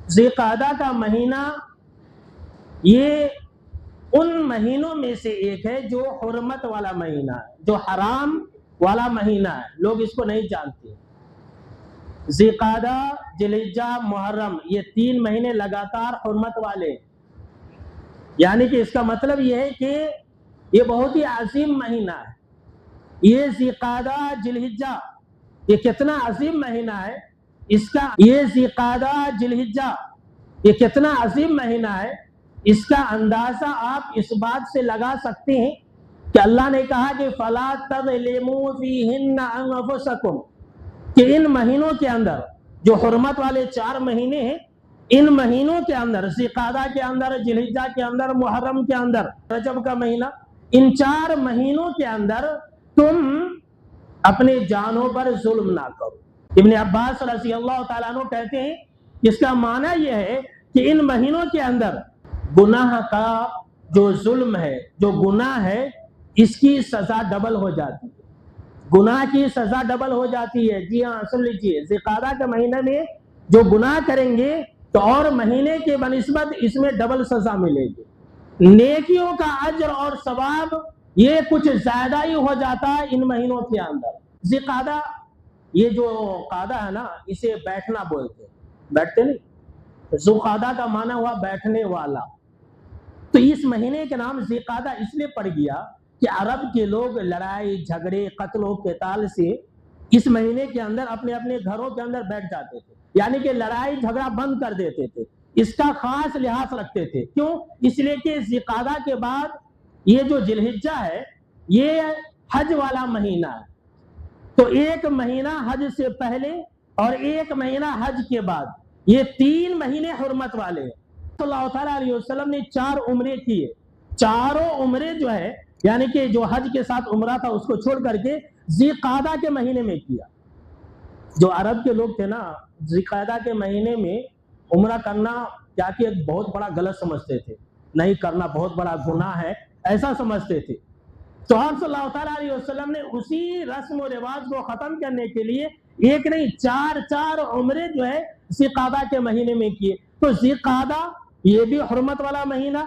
ذیقعدہ کا مہینہ یہ ان مہینوں میں سے ایک ہے جو حرمت والا مہینہ ہے، جو حرام والا مہینہ ہے، لوگ اس کو نہیں جانتے۔ ذیقعدہ، ذوالحجہ، محرم، یہ 3 مہینے لگاتار حرمت والے، یعنی کہ اس کا مطلب یہ ہے کہ یہ بہت ہی عظیم مہینہ ہے۔ یہ ذیقعدہ، ذوالحجہ، یہ کتنا عظیم مہینہ ہے، یہ ذیقعدہ، ذوالحجہ، یہ کتنا عظیم مہینہ ہے، اس کا اندازہ آپ اس بات سے لگا سکتے ہیں کہ اللہ نے کہا کہ فَلَا تَظْلِمُوا فِيهِنَّ أَنفُسَكُمْ، کہ ان مہینوں کے اندر جو حرمت والے 4 مہینے ہیں، ان مہینوں کے اندر، ذیقعدہ کے اندر، ذوالحجہ کے اندر، محرم کے اندر، رجب کا مہینہ، ان 4 مہینوں کے اندر تم اپنے جانوں پر ظلم نہ کرو۔ ابن عباس رضی اللہ تعالیٰ عنہ کہتے ہیں اس کا معنی یہ ہے کہ ان مہینوں کے اندر گناہ کا جو ظلم ہے، جو گناہ ہے، اس کی سزا ڈبل ہو جاتی ہے، گناہ کی سزا ڈبل ہو جاتی ہے۔ جی ہاں، سن لیجیے، ذیقعدہ کے مہینے میں جو گناہ کریں گے تو اور مہینے کے بنسبت اس میں ڈبل سزا ملے گی، نیکیوں کا اجر اور ثواب یہ کچھ زیادہ ہی ہو جاتا ہے ان مہینوں کے اندر۔ ذیقعدہ، یہ جو قعدہ ہے نا، اسے بیٹھنا بولتے ہیں، بیٹھتے نہیں، ذوالقعدہ کا معنی ہوا بیٹھنے والا۔ تو اس مہینے کا نام ذیقعدہ اس لیے پڑ گیا کہ عرب کے لوگ لڑائی جھگڑے قتل و قتال سے اس مہینے کے اندر اپنے اپنے گھروں کے اندر بیٹھ جاتے تھے، یعنی کہ لڑائی جھگڑا بند کر دیتے تھے، اس کا خاص لحاظ رکھتے تھے۔ کیوں؟ اس لیے کہ ذیقعدہ کے بعد یہ جو ذوالحجہ ہے یہ حج والا مہینہ ہے، تو 1 مہینہ حج سے پہلے اور 1 مہینہ حج کے بعد، یہ 3 مہینے حرمت والے ہیں۔ صلی اللہ تعالیٰ علیہ وسلم نے 4 عمرے کیے، چاروں عمرے جو ہے، یعنی کہ جو حج کے ساتھ عمرہ تھا اس کو چھوڑ کر کے ذیقعدہ کے مہینے میں کیا۔ جو عرب کے لوگ تھے نا، ذیقعدہ کے مہینے میں عمرہ کرنا کیا کہ ایک بہت بڑا غلط سمجھتے تھے، نہیں کرنا بہت بڑا گناہ ہے، ایسا سمجھتے تھے۔ تو آپ صلی اللہ تعالیٰ علیہ وسلم نے اسی رسم و رواج کو ختم کرنے کے لیے 1 نہیں 4 عمرے جو ہے ذیقعدہ کے مہینے میں کیے۔ تو ذیقعدہ یہ بھی حرمت والا مہینہ،